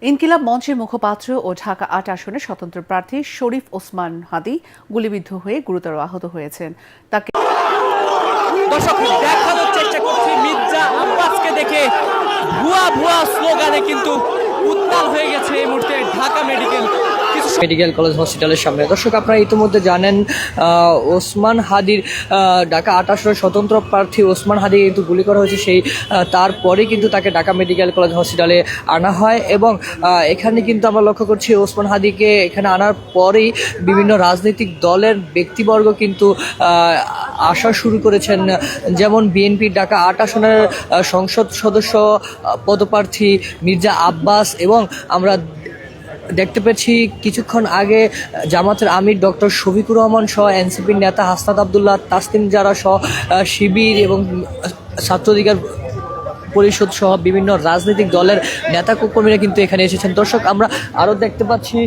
ইনকিলাব মঞ্চের মুখপাত্র ও ঢাকা ৮ আসনের স্বতন্ত্র প্রার্থী শরীফ ওসমান হাদী গুলিবিদ্ধ হয়ে গুরুতর আহত হয়েছেন। তাকে দর্শক দেখানোর চেষ্টা করছি মির্জা আব্বাসকে দেখে ভুয়া ভুয়া স্লোগানে কিন্তু উত্তাল হয়ে গেছে এই মুহূর্তে ঢাকা মেডিকেল কলেজ হসপিটালের সামনে। দর্শক আপনারা ইতিমধ্যে জানেন ওসমান হাদির ঢাকা ৮ আসনের স্বতন্ত্র প্রার্থী ওসমান হাদি কিন্তু গুলি করা হয়েছে, সেই তারপরে কিন্তু তাকে ঢাকা মেডিকেল কলেজ হসপিটালে আনা হয় এবং এখানে কিন্তু আমরা লক্ষ্য করছি ওসমান হাদিকে এখানে আনার পরেই বিভিন্ন রাজনৈতিক দলের ব্যক্তিবর্গ কিন্তু আসা শুরু করেছেন, যেমন বিএনপির ঢাকা ৮ আসনের সংসদ সদস্য পদপ্রার্থী মির্জা আব্বাস এবং আমরা দেখতে পেয়েছি কিছুক্ষণ আগে জামাতের আমির ডক্টর শফিকুর রহমান সহ এনসিপির নেতা হাসনাত আবদুল্লাহ, তাসলিম জারা সহ শিবির এবং ছাত্র অধিকার পরিষদ সহ বিভিন্ন রাজনৈতিক দলের নেতা কর্মীরা কিন্তু এখানে এসেছেন। দর্শক আমরা আরও দেখতে পাচ্ছি